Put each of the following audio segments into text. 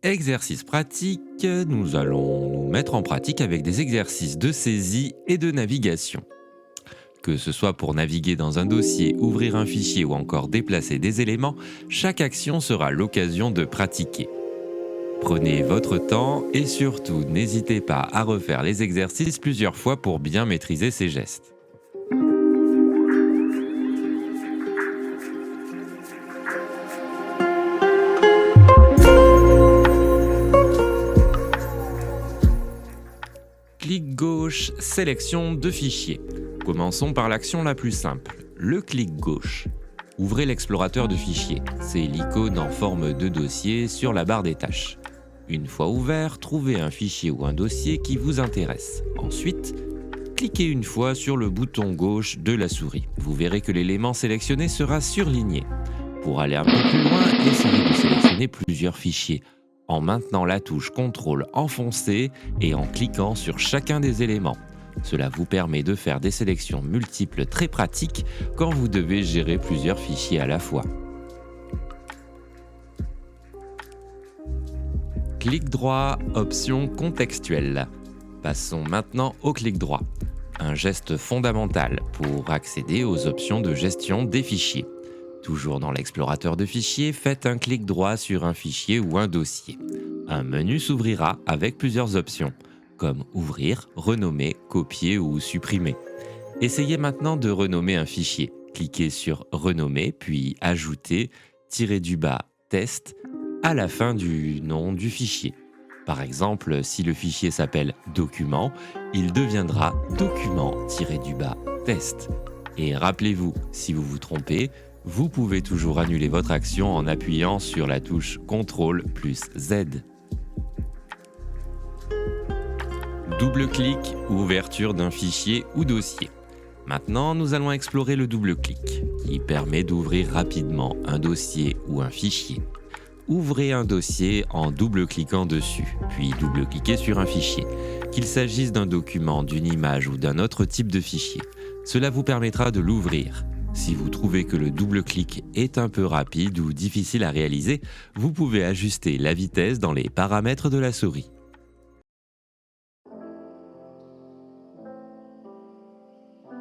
Exercice pratique, nous allons nous mettre en pratique avec des exercices de saisie et de navigation. Que ce soit pour naviguer dans un dossier, ouvrir un fichier ou encore déplacer des éléments, chaque action sera l'occasion de pratiquer. Prenez votre temps et surtout n'hésitez pas à refaire les exercices plusieurs fois pour bien maîtriser ces gestes. Clic gauche, sélection de fichiers. Commençons par l'action la plus simple, le clic gauche. Ouvrez l'explorateur de fichiers, c'est l'icône en forme de dossier sur la barre des tâches. Une fois ouvert, trouvez un fichier ou un dossier qui vous intéresse. Ensuite, cliquez une fois sur le bouton gauche de la souris. Vous verrez que l'élément sélectionné sera surligné. Pour aller un peu plus loin, essayez de sélectionner plusieurs fichiers en maintenant la touche CTRL enfoncée et en cliquant sur chacun des éléments. Cela vous permet de faire des sélections multiples très pratiques quand vous devez gérer plusieurs fichiers à la fois. Clic droit, option contextuelle. Passons maintenant au clic droit, un geste fondamental pour accéder aux options de gestion des fichiers. Toujours dans l'explorateur de fichiers, faites un clic droit sur un fichier ou un dossier. Un menu s'ouvrira avec plusieurs options, comme ouvrir, renommer, copier ou supprimer. Essayez maintenant de renommer un fichier. Cliquez sur renommer, puis ajouter, test à la fin du nom du fichier. Par exemple, si le fichier s'appelle document, il deviendra document-test. Et rappelez-vous, si vous vous trompez, vous pouvez toujours annuler votre action en appuyant sur la touche CTRL plus Z. Double-clic, ouverture d'un fichier ou dossier. Maintenant, nous allons explorer le double-clic, qui permet d'ouvrir rapidement un dossier ou un fichier. Ouvrez un dossier en double-cliquant dessus, puis double-cliquez sur un fichier, qu'il s'agisse d'un document, d'une image ou d'un autre type de fichier. Cela vous permettra de l'ouvrir. Si vous trouvez que le double-clic est un peu rapide ou difficile à réaliser, vous pouvez ajuster la vitesse dans les paramètres de la souris.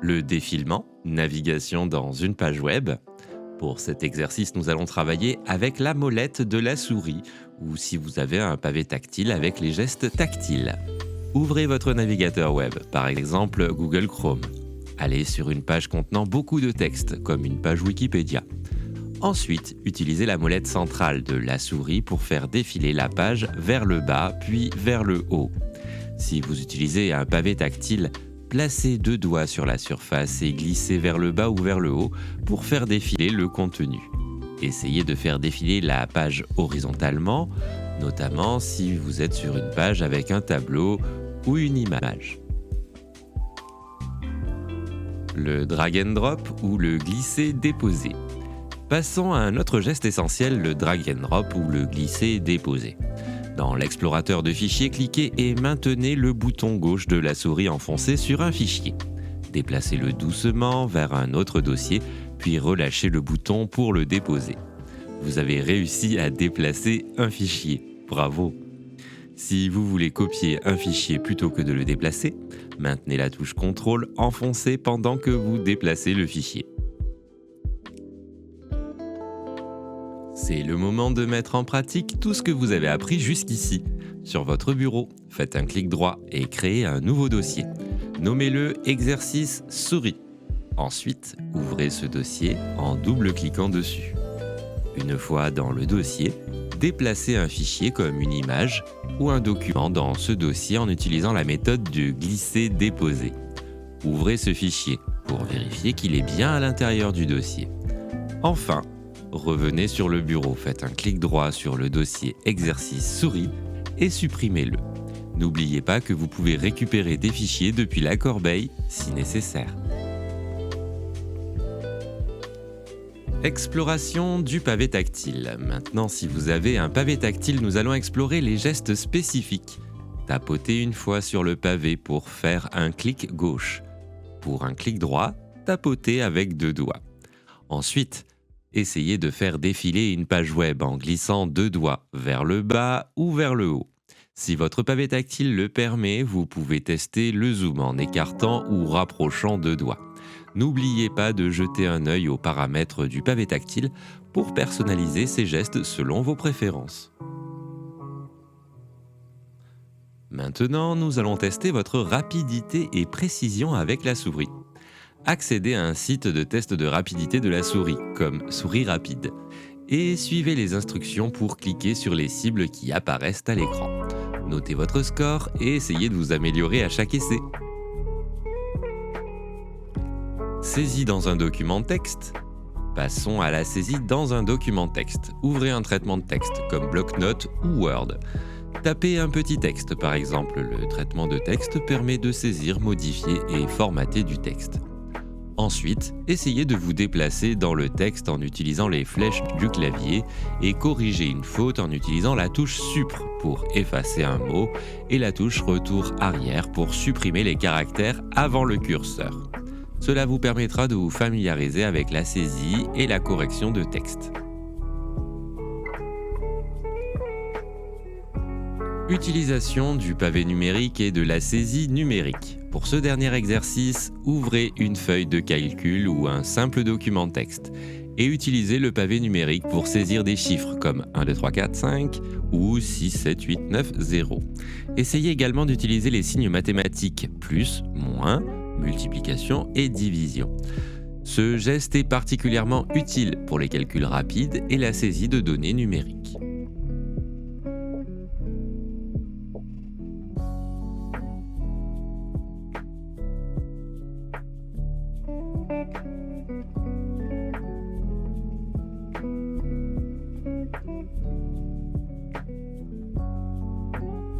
Le défilement, navigation dans une page web. Pour cet exercice, nous allons travailler avec la molette de la souris ou si vous avez un pavé tactile avec les gestes tactiles. Ouvrez votre navigateur web, par exemple Google Chrome. Allez sur une page contenant beaucoup de texte, comme une page Wikipédia. Ensuite, utilisez la molette centrale de la souris pour faire défiler la page vers le bas puis vers le haut. Si vous utilisez un pavé tactile, placez 2 doigts sur la surface et glissez vers le bas ou vers le haut pour faire défiler le contenu. Essayez de faire défiler la page horizontalement, notamment si vous êtes sur une page avec un tableau ou une image. Le drag and drop ou le glisser-déposer. Passons à un autre geste essentiel, le drag and drop ou le glisser-déposer. Dans l'explorateur de fichiers, cliquez et maintenez le bouton gauche de la souris enfoncé sur un fichier. Déplacez-le doucement vers un autre dossier, puis relâchez le bouton pour le déposer. Vous avez réussi à déplacer un fichier. Bravo! Si vous voulez copier un fichier plutôt que de le déplacer, maintenez la touche CTRL enfoncée pendant que vous déplacez le fichier. C'est le moment de mettre en pratique tout ce que vous avez appris jusqu'ici. Sur votre bureau, faites un clic droit et créez un nouveau dossier. Nommez-le exercice souris. Ensuite, ouvrez ce dossier en double-cliquant dessus. Une fois dans le dossier, déplacez un fichier comme une image ou un document dans ce dossier en utilisant la méthode du glisser-déposer. Ouvrez ce fichier pour vérifier qu'il est bien à l'intérieur du dossier. Enfin, revenez sur le bureau, faites un clic droit sur le dossier exercice souris et supprimez-le. N'oubliez pas que vous pouvez récupérer des fichiers depuis la corbeille si nécessaire. Exploration du pavé tactile. Maintenant, si vous avez un pavé tactile, nous allons explorer les gestes spécifiques. Tapotez une fois sur le pavé pour faire un clic gauche. Pour un clic droit, tapotez avec 2 doigts. Ensuite, Essayez de faire défiler une page web en glissant deux doigts vers le bas ou vers le haut. Si votre pavé tactile le permet, vous pouvez tester le zoom en écartant ou rapprochant deux doigts. N'oubliez pas de jeter un œil aux paramètres du pavé tactile pour personnaliser ces gestes selon vos préférences. Maintenant, nous allons tester votre rapidité et précision avec la souris. Accédez à un site de test de rapidité de la souris, comme Souris Rapide, et suivez les instructions pour cliquer sur les cibles qui apparaissent à l'écran. Notez votre score et essayez de vous améliorer à chaque essai. Saisie dans un document texte. Passons à la saisie dans un document texte. Ouvrez un traitement de texte comme bloc-notes ou Word. Tapez un petit texte, par exemple. Le traitement de texte permet de saisir, modifier et formater du texte. Ensuite, essayez de vous déplacer dans le texte en utilisant les flèches du clavier et corrigez une faute en utilisant la touche Supr pour effacer un mot et la touche Retour arrière pour supprimer les caractères avant le curseur. Cela vous permettra de vous familiariser avec la saisie et la correction de texte. Utilisation du pavé numérique et de la saisie numérique. Pour ce dernier exercice, ouvrez une feuille de calcul ou un simple document texte et utilisez le pavé numérique pour saisir des chiffres comme 1, 2, 3, 4, 5 ou 6, 7, 8, 9, 0. Essayez également d'utiliser les signes mathématiques plus, moins, multiplication et division. Ce geste est particulièrement utile pour les calculs rapides et la saisie de données numériques.